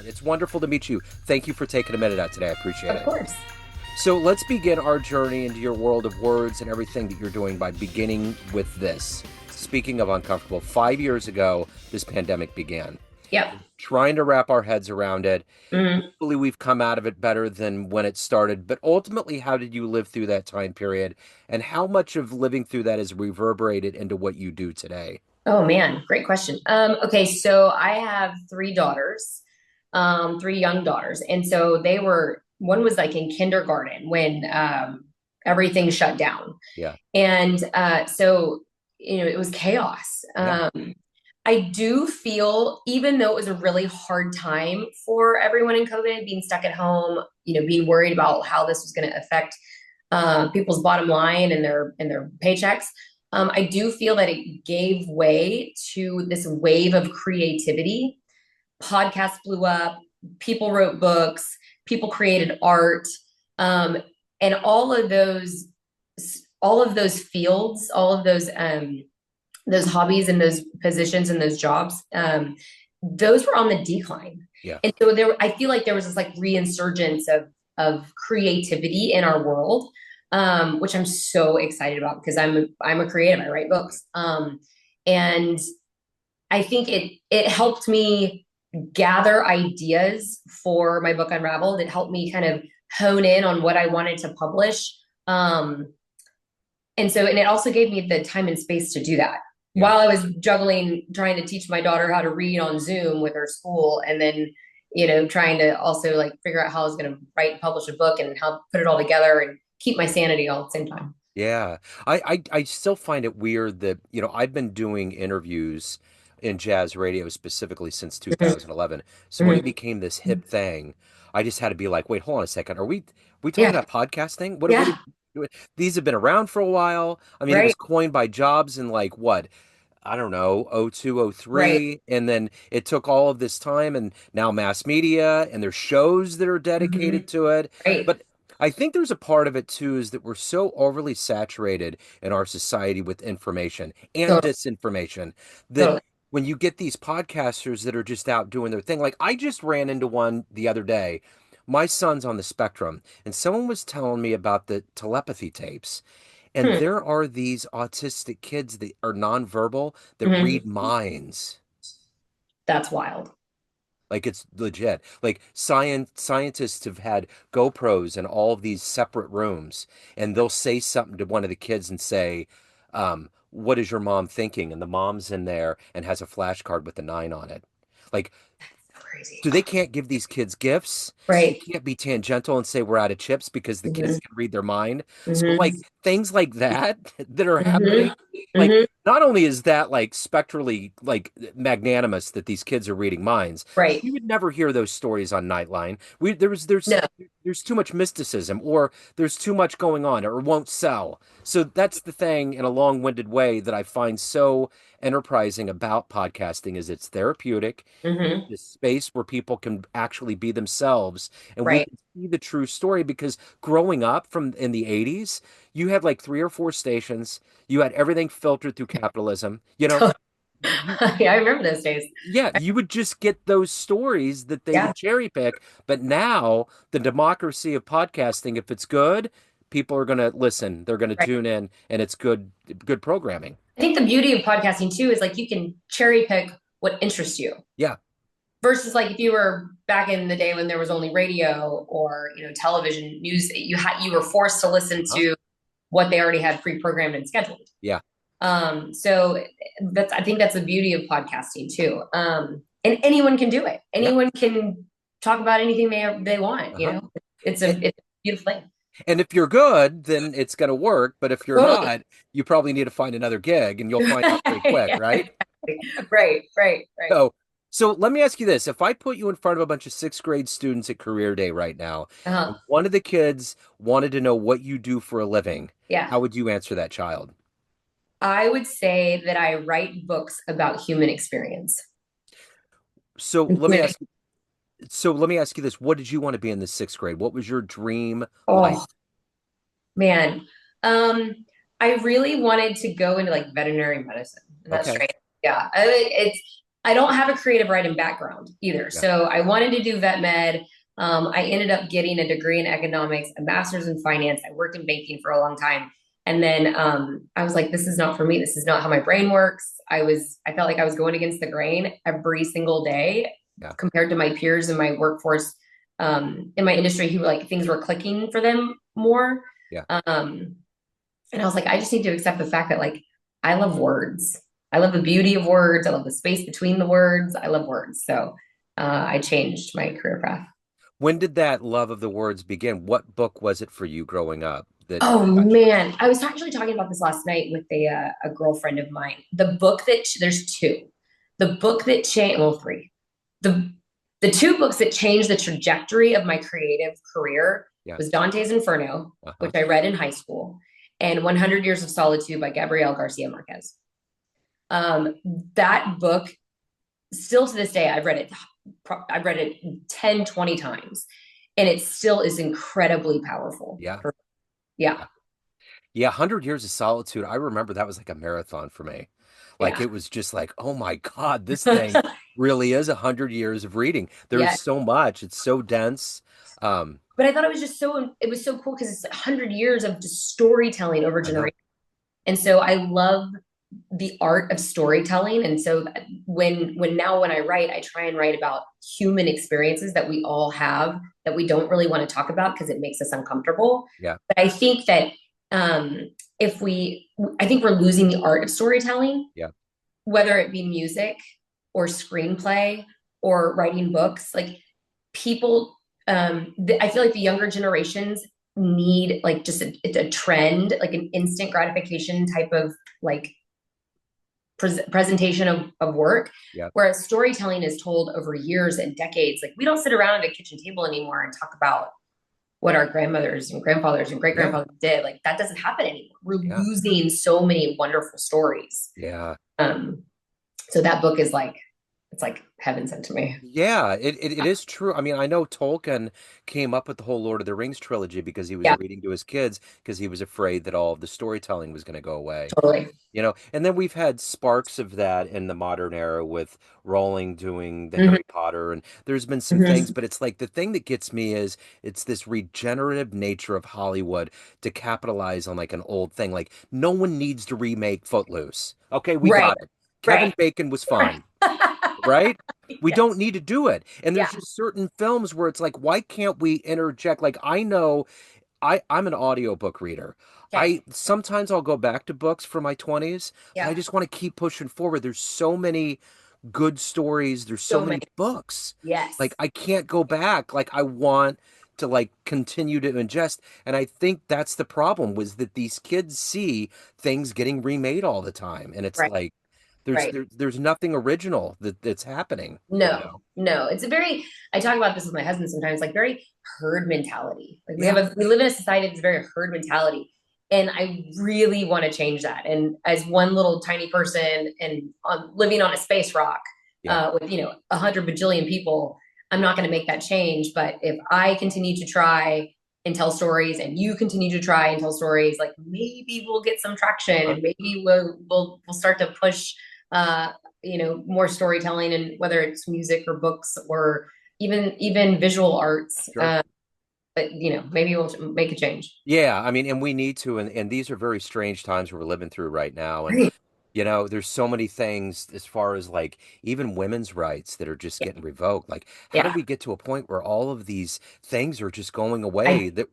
It's wonderful to meet you. Thank you for taking a minute out today. I appreciate Of it. course. So let's begin our journey into your world of words and everything that you're doing by beginning with this. Speaking of uncomfortable, 5 years ago, this pandemic began. Yep. Trying to wrap our heads around it. Mhm. Hopefully, we've come out of it better than when it started. But ultimately, how did you live through that time period? And how much of living through that has reverberated into what you do today? Oh man, great question. Okay, so I have three daughters, three young daughters, and so one was like in kindergarten when everything shut down, Yeah. and so it was chaos. Yeah. I do feel, even though it was a really hard time for everyone in COVID, being stuck at home, being worried about how this was going to affect people's bottom line and their paychecks. I do feel that it gave way to this wave of creativity. Podcasts blew up, people wrote books, people created art, um, and all of those fields, all of those hobbies and those positions and those jobs, those were on the decline. Yeah. And so I feel like there was this like reinsurgence of creativity in our world, which I'm so excited about because I'm a creative. I write books, and I think it helped me gather ideas for my book Unraveled. It helped me kind of hone in on what I wanted to publish, and it also gave me the time and space to do that. Yeah. While I was juggling, trying to teach my daughter how to read on Zoom with her school, and then trying to also like figure out how I was going to write and publish a book and how put it all together and keep my sanity all at the same time. Yeah. I still find it weird that, I've been doing interviews in jazz radio specifically since Mhm. 2011. So when it Mhm. became this hip thing, I just had to be like, wait, hold on a second. Are we talking Yeah, about podcasting? What are yeah, we doing? These have been around for a while. I mean, it was right, coined by Jobs in like what? I don't know, oh 02, oh right, 03, and then it took all of this time and now mass media and there's shows that are dedicated hmm, to it. right, But I think there's a part of it too is that we're so overly saturated in our society with information and totally, disinformation that totally. when you get these podcasters that are just out doing their thing, like I just ran into one the other day. My son's on the spectrum, and someone was telling me about the telepathy tapes. And Hmm. there are these autistic kids that are nonverbal that read Hmm. minds. That's wild. Like it's legit. Like scientists have had GoPros in all of these separate rooms, and they'll say something to one of the kids and say, "What is your mom thinking?" And the mom's in there and has a flashcard with a nine on it. Like So crazy. so they can't give these kids gifts. They Right. can't be tangential and say we're out of chips because the kids Hmm. can read their mind. So like Hmm. things like that that are Hmm. happening, like Hmm. not only is that like spectrally like magnanimous that these kids are reading minds, Right. we would never hear those stories on Nightline. There's No. there's too much mysticism or there's too much going on or it won't sell. So that's the thing in a long-winded way that I find so enterprising about podcasting is it's therapeutic. It's Hmm. this space where people can actually be themselves and we Right. can see the true story because growing up from in the 80s, you had like three or four stations. You had everything filtered through capitalism. You Yeah, I remember those days. yeah, you would just get those stories that they Yeah. would cherry pick. But now the democracy of podcasting, if it's good, people are going to listen. They're going to Right. tune in and it's good programming. I think the beauty of podcasting too is like you can cherry pick what interests you Yeah. versus like if you were back in the day when there was only radio or television news, you were forced to listen Huh? to what they already had pre-programmed and scheduled. Yeah. So I think that's the beauty of podcasting too. And anyone can do it. Yeah. Anyone can talk about anything they want. Uh-huh. It's a beautiful thing. And if you're good, then it's going to work. But if you're Totally. not, you probably need to find another gig and you'll find out pretty quick, Yeah, right? exactly. Right, right, right. So let me ask you this. If I put you in front of a bunch of sixth grade students at career day right now, Uh-huh. and one of the kids wanted to know what you do for a living, Yeah. how would you answer that child? I would say that I write books about human experience. So And let me human ask so let me ask you this. What did you want to be in the sixth grade? What was your dream life? Oh man. Um, I really wanted to go into like veterinary medicine. And that's Okay. strange. Yeah. I don't have a creative writing background either. Yeah, So I wanted to do vet med. I ended up getting a degree in economics, a master's in finance. I worked in banking for a long time. And then I was like, this is not for me. This is not how my brain works. I felt like I was going against the grain every single day yeah, compared to my peers in my workforce, in my industry who like things were clicking for them more. yeah. And I was like, I just need to accept the fact that like I love words. I love the beauty of words. I love the space between the words. I love words. So I changed my career path. When did that love of the words begin? What book was it for you growing up that Oh got you? man, I was actually talking about this last night with a girlfriend of mine. The book that there's two. The book that changed, well, three. The the two books that changed the trajectory of my creative career Yeah. was Dante's Inferno, which Uh-huh. I read in high school, and 100 Years of Solitude by Gabriel Garcia Marquez. Um, that book, still to this day, I've read it 10, 20 times, and it still is incredibly powerful. Yeah. Yeah, Yeah. Yeah, 100 Years of Solitude. I remember that was like a marathon for me. Like yeah, it was just like, oh my God, this thing really is 100 years of reading. There's yeah. so much. It's so dense. Um, But I thought it was so cool because it's 100 years of just storytelling over I know. generations. And so I love the art of storytelling. And so when I write, I try and write about human experiences that we all have that we don't really want to talk about because it makes us uncomfortable. Yeah. But I think that um, if we, I think we're losing the art of storytelling, Yeah. whether it be music or screenplay or writing books. Like people, I feel like the younger generations need like just a trend, like an instant gratification type of like presentation of work, Yeah. whereas storytelling is told over years and decades. Like we don't sit around at a kitchen table anymore and talk about what our grandmothers and grandfathers and great Yeah. grandfathers did. Like that doesn't happen anymore. We're Yeah. losing so many wonderful stories. Yeah. um so that book is like, it's like heaven sent to me. Yeah, it is true. I mean, I know Tolkien came up with the whole Lord of the Rings trilogy because he was Yeah, reading to his kids because he was afraid that all of the storytelling was going to go away. totally. And then we've had sparks of that in the modern era with Rowling doing the Hmm. Harry Potter, and there's been some things, Hmm. but it's like the thing that gets me is it's this regenerative nature of Hollywood to capitalize on like an old thing. Like no one needs to remake Footloose. Okay, we Right, got it. Kevin right, Bacon was right. fine, right? We Yes. don't need to do it. And Yeah. there's just certain films where it's like, why can't we interject? Like I know I'm an audiobook reader. Okay. I sometimes I'll go back to books from my 20s, but I Yeah. just want to keep pushing forward. There's so many good stories, there's so So many many. books. Like Yes. I can't go back. Like I want to like continue to ingest. And I think that's the problem was that these kids see things getting remade all the time. And it's Right. like Right. there's nothing original that's happening, you No, know? no. It's a very, I talk about this with my husband sometimes, like very herd mentality. Like Yeah. we live in a society that's very herd mentality. And I really want to change that. And as one little tiny person and living on a space rock Yeah. with, 100 bajillion people, I'm not going to make that change. But if I continue to try and tell stories and you continue to try and tell stories, like maybe we'll get some traction Uh-huh. and maybe we'll start to push uh, more storytelling, and whether it's music or books or even visual arts. Sure. But maybe we'll make a change. Yeah, I mean, and we need to, and these are very strange times we're living through right now. And, Right. there's so many things as far as like even women's rights that are just Yeah. getting revoked. Like, how do Yeah. we get to a point where all of these things are just going I away? That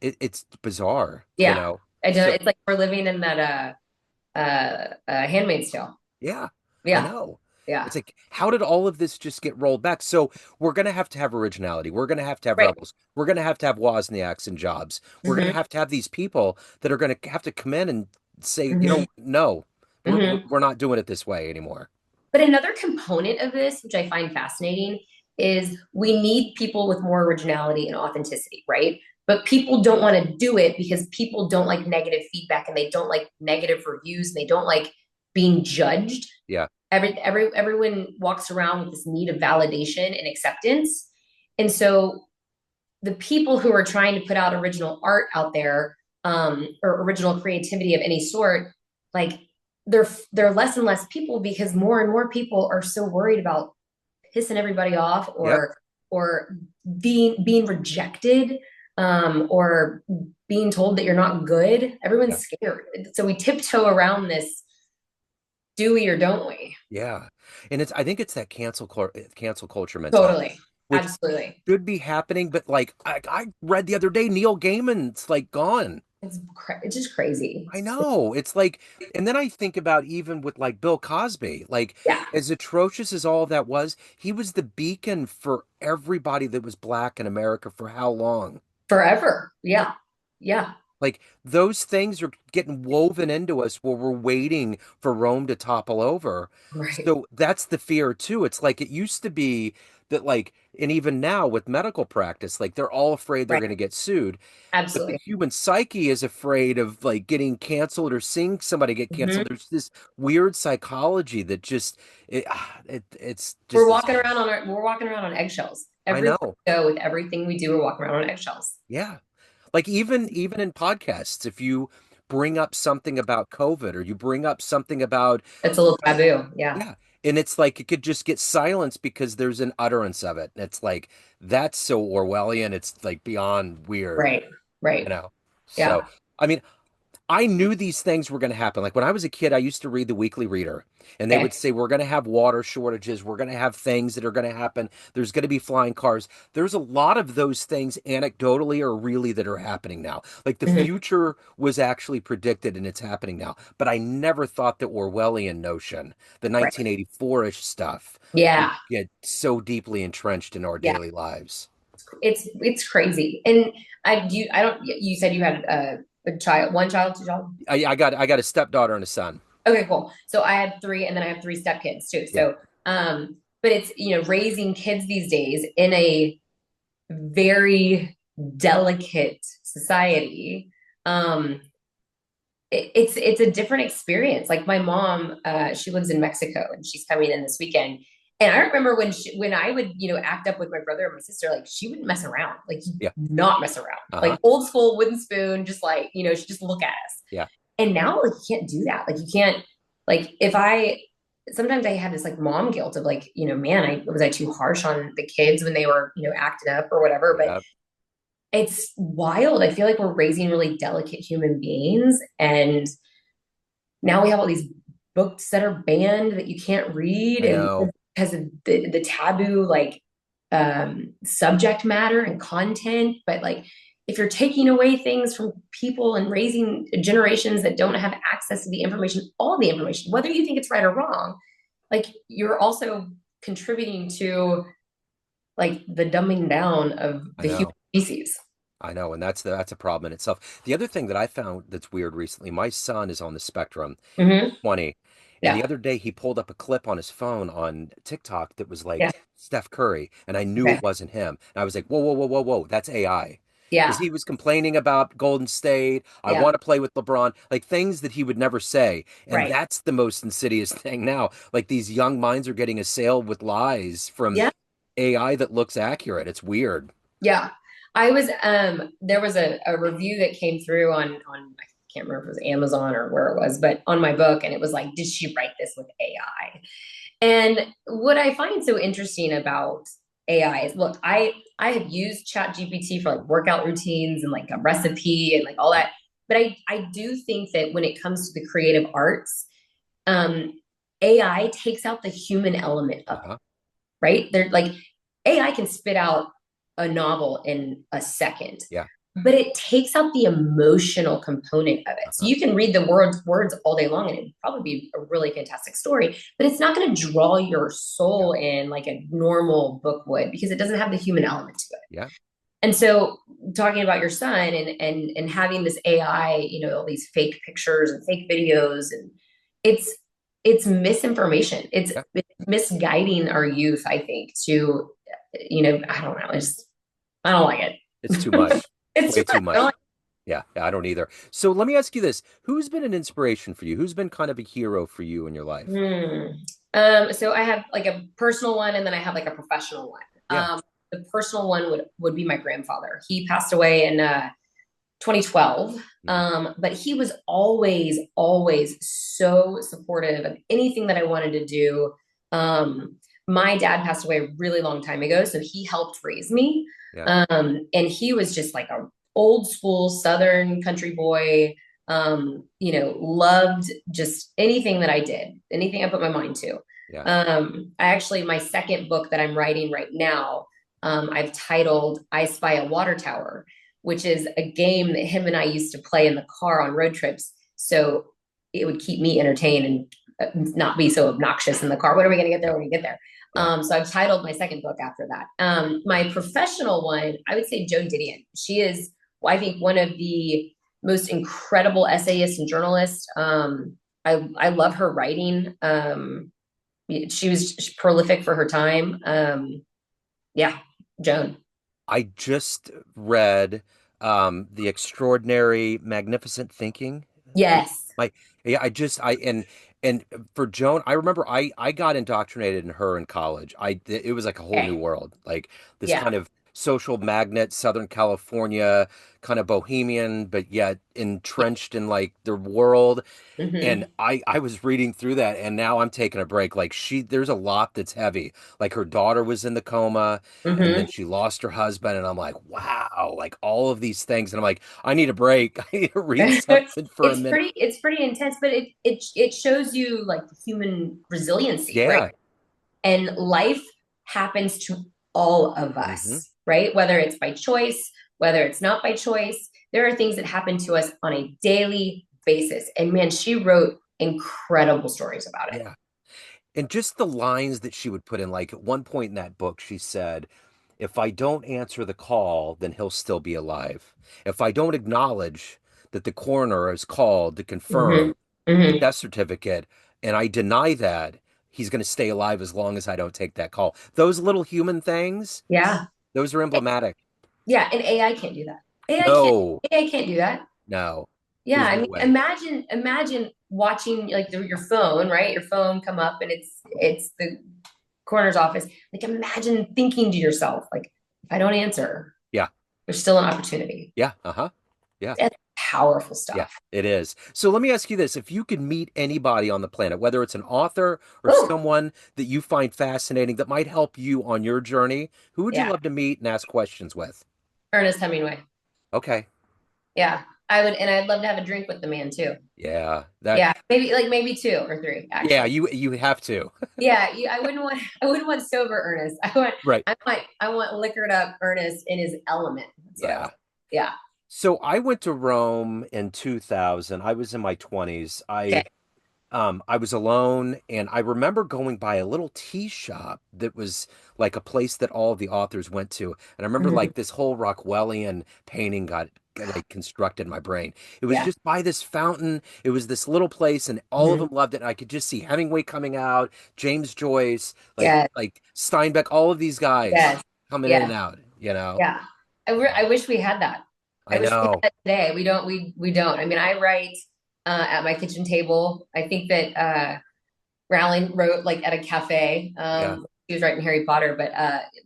it's bizarre, yeah. I don't, So it's like we're living in that Handmaid's Tale. yeah, I Yeah. know. Yeah. It's like, how did all of this just get rolled back? So we're gonna have originality. We're gonna have Right. rebels. We're gonna have Wozniaks and Jobs. We're gonna Hmm. have these people that are gonna have to come in and say, Hmm. no, Hmm. we're not doing it this way anymore. But another component of this, which I find fascinating, is we need people with more originality and authenticity, right? But people don't want to do it because people don't like negative feedback and they don't like negative reviews and they don't like being judged. Yeah, Everyone walks around with this need of validation and acceptance. And so the people who are trying to put out original art out there, or original creativity of any sort, like they're less and less people because more and more people are so worried about pissing everybody off Yep. or being rejected, or being told that you're not good. Yeah. Everyone's scared, so we tiptoe around this, do we or don't we? Yeah. And I think it's that cancel culture mentality, Totally. which Absolutely. should be happening, but like I read the other day, Neil Gaiman's like gone. It's just crazy. I know. It's like, and then I think about even with like Bill Cosby, like Yeah. as atrocious as all of that was, he was the beacon for everybody that was black in America for how long? Forever. Yeah. Yeah. Like those things are getting woven into us where we're waiting for Rome to topple over. Right. So that's the fear too. It's like it used to be that like, and even now with medical practice, like they're all afraid they're Right. going to get sued. But the Absolutely. human psyche is afraid of like getting canceled or seeing somebody get canceled. Hmm. There's this weird psychology that just it's We're just this. walking around on we're walking around on eggshells. I Everywhere know. we go with everything we do, we're walking around on eggshells. Yeah. Like even in podcasts, if you bring up something about COVID or you bring up something about It's a little taboo. Yeah. yeah, and it's like it could just get silenced because there's an utterance of it. It's like that's so Orwellian. It's like beyond weird, Right. Right. So, Yeah. I mean, I knew these things were going to happen. Like when I was a kid, I used to read the Weekly Reader, and they would Okay. say, we're going to have water shortages. We're going to have things that are going to happen. There's going to be flying cars. There's a lot of those things, anecdotally or really, that are happening now. Like the Mhm. future was actually predicted and it's happening now. But I never thought the Orwellian notion, the Right. 1984-ish stuff, would Yeah. get so deeply entrenched in our Yeah. daily lives. It's crazy. And I don't, you said you had a child, one child, two child. I got a stepdaughter and a son. Okay, cool. So I had three, and then I have three stepkids too. Yeah, But it's, raising kids these days in a very delicate society. Um, it's a different experience. Like my mom, she lives in Mexico, and she's coming in this weekend. And I remember when I would, act up with my brother or my sister, like she wouldn't mess around, like yeah, not mess around, uh-huh, like old school wooden spoon, just like, she just look at us. yeah, And now, like, you can't do that. Like, you can't, like, if I, sometimes I have this like mom guilt of like, man, I too harsh on the kids when they were, acting up or whatever. But yeah. it's wild. I feel like we're raising really delicate human beings. And now we have all these books that are banned that you can't read, I and know. because of the taboo, like, subject matter and content. But like, if you're taking away things from people and raising generations that don't have access to the information, all the information, whether you think it's right or wrong, like, you're also contributing to like the dumbing down of I the human know. species. I know, and that's a problem in itself. The other thing that I found that's weird recently, my son is on the spectrum, Mm-hmm. 20, and the Yeah. other day he pulled up a clip on his phone on TikTok that was like Yeah. Steph Curry, and I knew Okay. it wasn't him. And I was like, whoa, whoa, whoa, whoa, whoa, that's AI. Because Yeah. he was complaining about Golden State. I Yeah. want to play with LeBron, like things that he would never say. And Right. that's the most insidious thing now. Like these young minds are getting assailed with lies from Yeah. AI that looks accurate. It's weird. Yeah. I was there was a review that came through on I can't remember if it was Amazon or where it was, but on my book, and it was like, did she write this with AI? And what I find so interesting about AI is, look, I have used Chat GPT for like workout routines and like a recipe and like all that. But I do think that when it comes to the creative arts, um, AI takes out the human element of it, Uh-huh. right? They're like, AI can spit out a novel in a second, Yeah. but it takes out the emotional component of it. So Uh-huh. you can read the words all day long, and it'd probably be a really fantastic story, but it's not going to draw your Yeah. soul in like a normal book would, because it doesn't have the human element to it. Yeah. And so, talking about your son and having this AI, all these fake pictures and fake videos, and it's it's misinformation. Yeah. It's misguiding our youth, I think, to, I don't know. I don't like It's too it. much. It's It's too way too much. I don't much. Yeah, yeah, I don't either. So let me ask you this. Who's been an inspiration for you? Who's been kind of a hero for you in your life? like. So I have like a personal one, and then I have like a professional one. Yeah. The personal one would be my grandfather. He passed away in 2012. Mhm. But he was always, always so supportive of anything that I wanted to do. Um, my dad passed away a really long time ago, so he helped raise me. Yeah, And he was just like a old school Southern country boy. Loved just anything that I did, anything I put my mind to. yeah. I actually, my second book that I'm writing right now, I've titled I Spy a Water Tower, which is a game that him and I used to play in the car on road trips. So it would keep me entertained and not be so obnoxious in the car. When are we going to get there? Yeah, When we get there? yeah. So I've titled my second book after that. My professional one, I would say Joe Dimino. She is, I think, one of the most incredible essayists and journalists. I love her writing. She was prolific for her time. Yeah, Joan. I just read The Extraordinary Magnificent Thinking. Yes. My yeah, I and for Joan, I remember I got indoctrinated in her in college. It was like a whole new Okay. world. Like this Yeah. kind of social magnet, Southern California, kind of bohemian, but yet entrenched in like the world. And Mm-hmm. I was reading through that and now I'm taking a break. Like there's a lot that's heavy. Like her daughter was in the coma and then Mm-hmm. she lost her husband and I'm like, wow, like all of these things. And I'm like, I need a break. I need to read something for a minute. It's pretty intense, but it shows you like human resiliency, right? Yeah. And life happens to all of Hmm. us, right? Whether it's by choice, whether it's not by choice, there are things that happen to us on a daily basis. And man, she wrote incredible stories about it. Yeah. And just the lines that she would put in, like at one point in that book, she said, if I don't answer the call, then he'll still be alive. If I don't acknowledge that the coroner is called to Mm-hmm. confirm the Mm-hmm. death certificate, and I deny that, he's going to stay alive as long as I don't take that call. Those little human things, Yeah. those are emblematic. Yeah. And AI can't do that. No, AI can't do that. no, Yeah, there's I no mean, way. imagine watching like your phone, right? Your phone come up and it's the coroner's office. Like, imagine thinking to yourself, like, if I don't answer, Yeah, there's still an opportunity. yeah, uh-huh. Yeah. That's powerful Yeah, stuff. it is. So let me ask you this. If you could meet anybody on the planet, whether it's an author or Oh, someone that you find fascinating that might help you on your journey, who would you yeah, love to meet and ask questions with? Ernest Hemingway. Okay. Yeah, I would, and I'd love to have a drink with the man too. Yeah, that Yeah, maybe two or three yeah, actually. you have to. Yeah, I wouldn't want sober Ernest. Right. I want liquored up Ernest in his element. That's what I Yeah. want. Yeah. So I went to Rome in 2000. I was in my 20s. Okay. I was alone and I remember going by a little tea shop that was like a place that all of the authors went to. And I remember Mhm. like this whole Rockwellian painting got like constructed in my brain. It was Yeah. just by this fountain. It was this little place and all of Mhm. them loved it. And I could just see Hemingway coming out, James Joyce, Yes. like Steinbeck, all of these guys Yes. coming in Yes. and out, you know. Yeah. I Um, wish we had that. I I wish we had know. that today. We don't. I mean, I write at my kitchen table. I think that Rowling wrote like at a cafe. Yeah. She was writing Harry Potter, but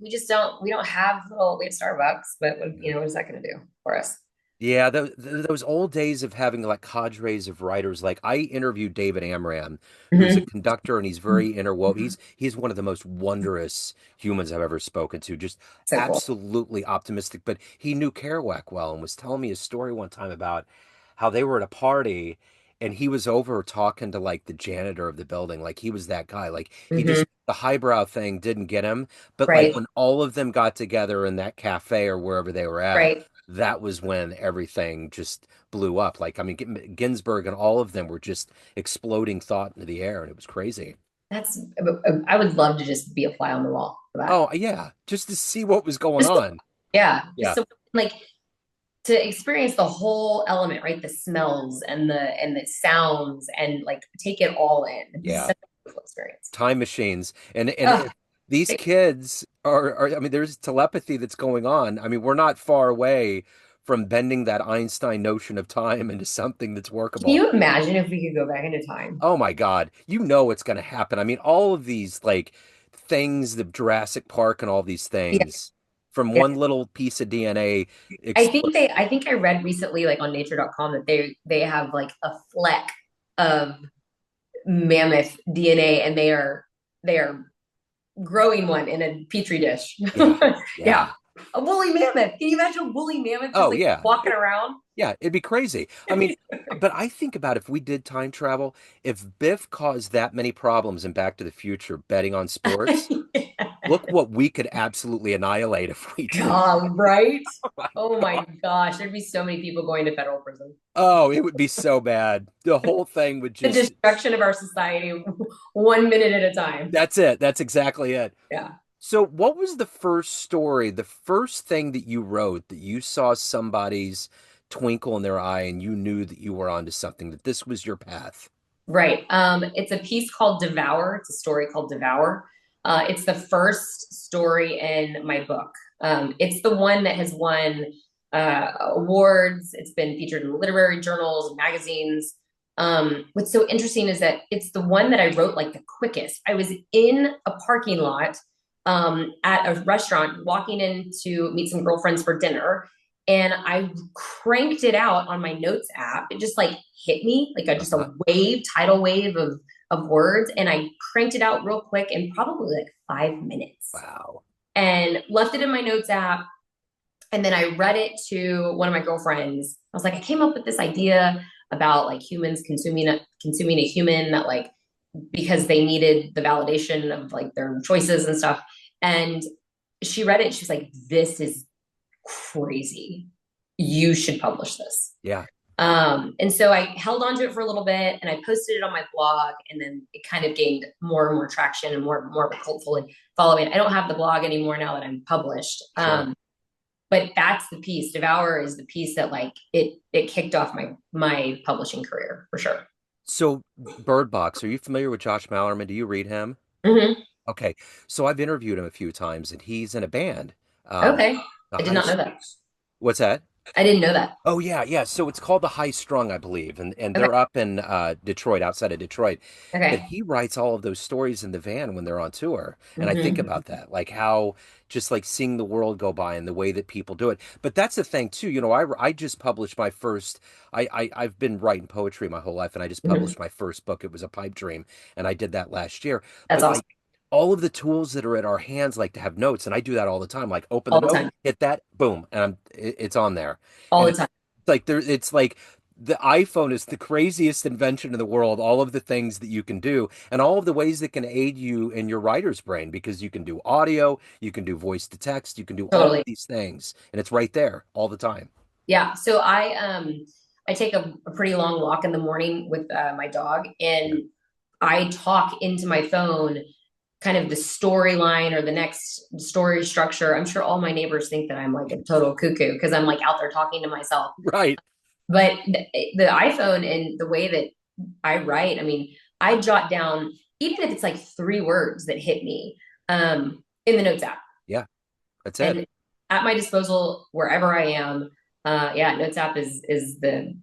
we don't have we have Starbucks, but Yeah. what is that going to do for us? Yeah, those old days of having like cadres of writers. Like I interviewed David Amram, who's a Hmm. conductor, and he's very interwoven. He's one of the most wondrous humans I've ever spoken to. Just So cool. absolutely optimistic. But he knew Kerouac well and was telling me a story one time about how they were at a party and he was over talking to like the janitor of the building. Like he was that guy. Like he Hmm. just the highbrow thing didn't get him. But like Right. when all of them got together in that cafe or wherever they were at Right. that was when everything just blew up. Like, I mean, Ginsburg and all of them were just exploding thought into the air, and it was crazy. That's I would love to just be a fly on the wall for that. Oh, yeah, just to see what was going Just on. yeah, just Yeah, so like to experience the whole element, right? The smells and the sounds and like take it all in. It'd be yeah. such a beautiful experience. Time machines, and Oh, if these kids are, I mean, there's telepathy that's going on. I mean, we're not far away from bending that Einstein notion of time into something that's can workable. you imagine if we could go back into time? Oh my God, you know it's going to happen. I mean, all of these like things, the Jurassic Park and all these Yeah, things. from Yeah. one little piece of DNA explode. I think I read recently, like on nature.com, that they have like a fleck of mammoth DNA, and they are growing one in a petri dish. Yeah, Yeah. yeah. A woolly mammoth. Can you imagine a woolly mammoth just Oh like yeah. walking around? Yeah, it'd be crazy. I mean, but I think about if we did time travel, if Biff caused that many problems in Back to the Future betting on sports, look what we could absolutely annihilate if we did. Right? Oh my Oh God. my gosh, there'd be so many people going to federal prison. Oh, it would be so bad. The whole thing would The just, destruction of our society, 1 minute at a time. that's it. That's exactly it. Yeah. So, what was the first story, the first thing that you wrote that you saw somebody's twinkle in their eye and you knew that you were onto something, that this was your path? Right. It's a piece called Devour. It's a story called Devour. It's the first story in my book. It's the one that has won awards. It's been featured in literary journals and magazines. What's so interesting is that it's the one that I wrote like the quickest. I was in a parking lot at a restaurant, walking in to meet some girlfriends for dinner, and I cranked it out on my notes app. It just like hit me like just Uh-huh. a wave, tidal wave of words, and I cranked it out real quick in probably like 5 minutes, Wow. and left it in my notes app. And then I read it to one of my girlfriends. I was like, I came up with this idea about like humans consuming a human that like because they needed the validation of like their choices and stuff. And she read it. She was like, "This is crazy. You should publish this." Yeah. And so I held on to it for a little bit, and I posted it on my blog, and then it kind of gained more and more traction and more of a cult following. I don't have the blog anymore now that I'm published. Sure. But that's the piece. Devour is the piece that like it kicked off my publishing career for sure. So, Bird Box, are you familiar with Josh Mallerman? Do you read him? Mm-hmm. Okay. So, I've interviewed him a few times and he's in a band. Um, Okay, the I did high, not know that. what's that? I didn't know that. Oh yeah, yeah. So it's called the High Strung, I believe, and Okay, they're up in Detroit, outside of Detroit. But okay. he writes all of those stories in the van when they're on tour, and I think Mm-hmm. about that, like how just like seeing the world go by and the way that people do it. But that's the thing too. I just published my first. I've been writing poetry my whole life, and I just Mm-hmm. published my first book. It was a pipe dream, and I did that last year. That's But awesome. like all of the tools that are at our hands, like to have notes, and I do that all the time. Like open the All the note, time. hit that, boom, and it's on there. All And the time. like there it's like the iPhone is the craziest invention in the world, all of the things that you can do and all of the ways that can aid you in your writer's brain because you can do audio, you can do voice to text, you can do all of Totally. these things and it's right there all the time. Yeah. So I take a pretty long walk in the morning with my dog, Yeah. and I talk into my phone kind of the storyline or the next story structure. I'm sure all my neighbors think that I'm like a total cuckoo because I'm like out there talking to myself. Right. But the iPhone and the way that I write, I mean, I jot down even if it's like 3 words that hit me in the notes app, Yeah. That's it. and at my disposal wherever I am. Yeah, notes app is the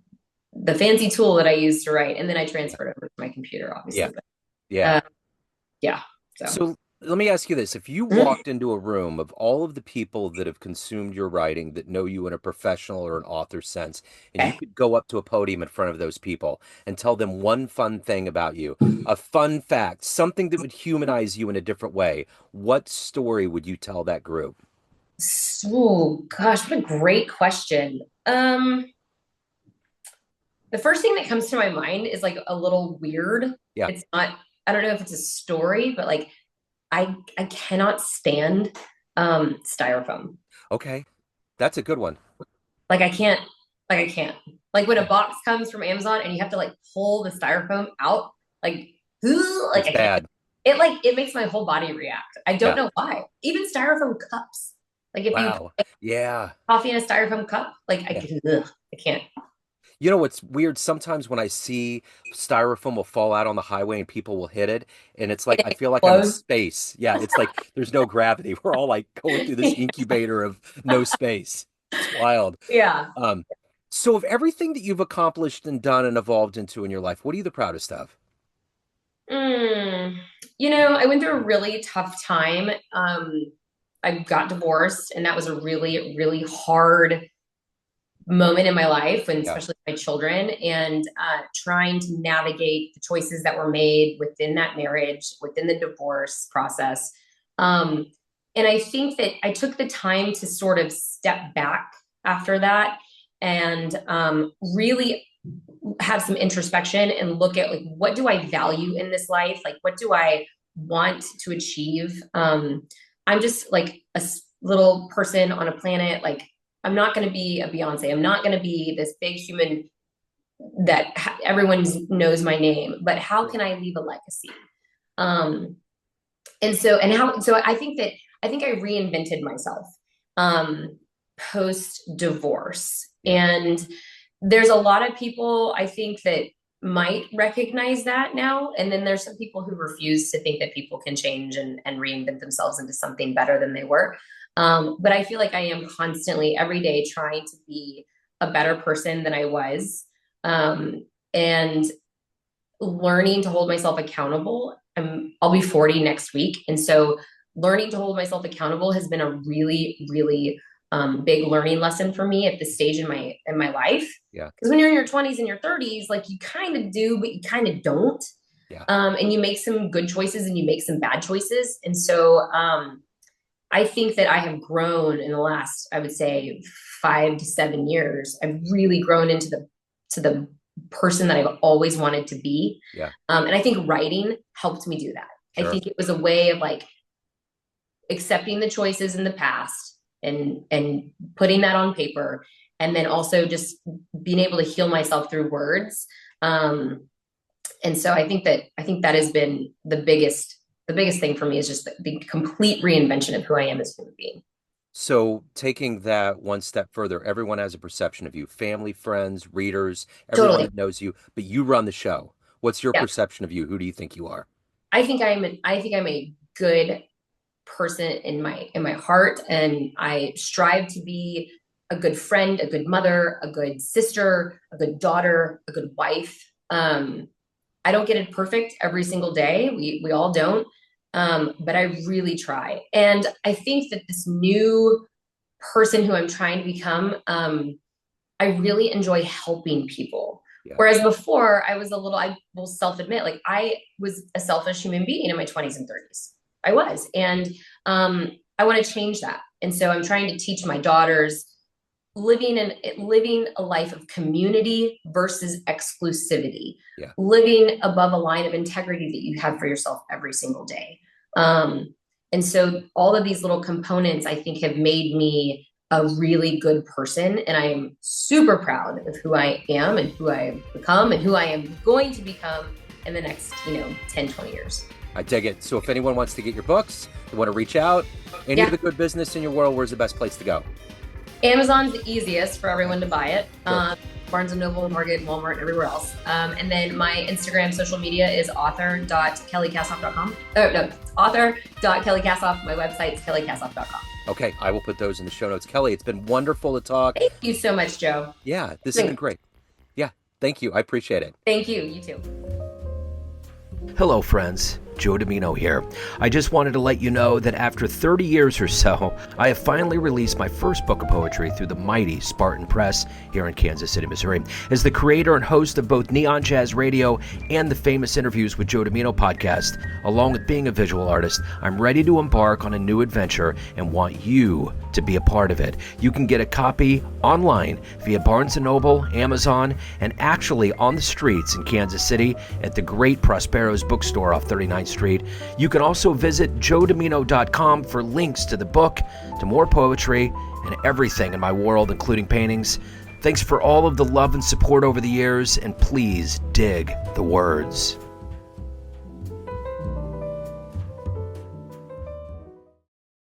fancy tool that I use to write, and then I Yeah. transfer it over to my computer, Yeah. obviously. But Yeah. yeah, so So let me ask you this. If you Mhm. walked into a room of all of the people that have consumed your writing that know you in a professional or an author sense, and you Okay. could go up to a podium in front of those people and tell them one fun thing about you, a fun fact, something that would humanize you in a different way, what story would you tell that group? So, gosh, what a great question. The first thing that comes to my mind is like a little weird. Yeah. It's not, I don't know if it's a story, but like I cannot stand styrofoam. Okay. That's a good one. Like I can't, like I can't. Like when a Yeah. box comes from Amazon and you have to like pull the styrofoam out, like, ooh, like It's I can't. bad. It makes my whole body react. I don't Yeah. know why. Even styrofoam cups. Like if you Wow. Yeah. coffee in a styrofoam cup. Like Yeah. I can't. You know what's weird? Sometimes when I see styrofoam will fall out on the highway and people will hit it, and it's like I feel like I'm in Close. space. Yeah, it's like there's no gravity. We're all like going through this incubator of no space. It's wild. Yeah. Um, so of everything that you've accomplished and done and evolved into in your life, what are you the proudest of? Mm. I went through a really tough time. I got divorced, and that was a really, really hard moment in my life, and Yeah. especially my children, and trying to navigate the choices that were made within that marriage, within the divorce process. Um, and I think that I took the time to sort of step back after that and really have some introspection and look at like, what do I value in this life? Like, what do I want to achieve? I'm just like a little person on a planet. Like, I'm not going to be a Beyonce. I'm not going to be this big human that everyone knows my name, but how can I leave a legacy? Um, so I think I reinvented myself, post divorce. Yeah. And there's a lot of people I think that might recognize that now. And then there's some people who refuse to think that people can change and reinvent themselves into something better than they were. But I feel like I am constantly every day trying to be a better person than I was. And learning to hold myself accountable. I'll be 40 next week. And so learning to hold myself accountable has been a really, really big learning lesson for me at this stage in my life. Yeah. Because when you're in your 20s and your 30s, like you kind of do, but you kind of don't. Yeah. And you make some good choices and you make some bad choices. And so I think that I have grown in the last, I would say, 5 to 7 years. I've really grown into the person that I've always wanted to be. Yeah. And I think writing helped me do that. Sure. I think it was a way of like accepting the choices in the past and putting that on paper, and then also just being able to heal myself through words. And so I think that has been the biggest thing for me, is just the complete reinvention of who I am as a human being. So taking that one step further, everyone has a perception of you, family, friends, readers, everyone Totally. that knows you, but you run the show. What's your Yeah. perception of you? Who do you think you are? I think I'm a good person in my heart, and I strive to be a good friend, a good mother, a good sister, a good daughter, a good wife. I don't get it perfect every single day. We all don't. But I really try. And I think that this new person who I'm trying to become, I really enjoy helping people. Yeah. Whereas before I will self-admit, like I was a selfish human being in my 20s and 30s. I was. And I want to change that. And so I'm trying to teach my daughters living a life of community versus exclusivity, Yeah. living above a line of integrity that you have for yourself every single day. And so all of these little components, I think, have made me a really good person. And I am super proud of who I am and who I have become and who I am going to become in the next, 10, 20 years. I dig it. So if anyone wants to get your books, they want to reach out, any of the good business in your world, where's the best place to go? Amazon's the easiest for everyone to buy it. Sure. Barnes & Noble, Target, Walmart, everywhere else. And then my Instagram social media is author.kellikassoff.com. Oh, no, author.kellikassoff. My website's kellikassoff.com. Okay, I will put those in the show notes. Kelli, it's been wonderful to talk. Thank you so much, Joe. Yeah, this has been great. Yeah, thank you. I appreciate it. Thank you. You too. Hello, friends. Joe Dimino here. I just wanted to let you know that after 30 years or so, I have finally released my first book of poetry through the mighty Spartan Press here in Kansas City, Missouri. As the creator and host of both Neon Jazz Radio and the Famous Interviews with Joe Dimino podcast, along with being a visual artist, I'm ready to embark on a new adventure and want you to be a part of it. You can get a copy online via Barnes & Noble, Amazon, and actually on the streets in Kansas City at the great Prospero's bookstore off 39th Street. You can also visit joedimino.com for links to the book, to more poetry, and everything in my world, including paintings. Thanks for all of the love and support over the years, and please dig the words.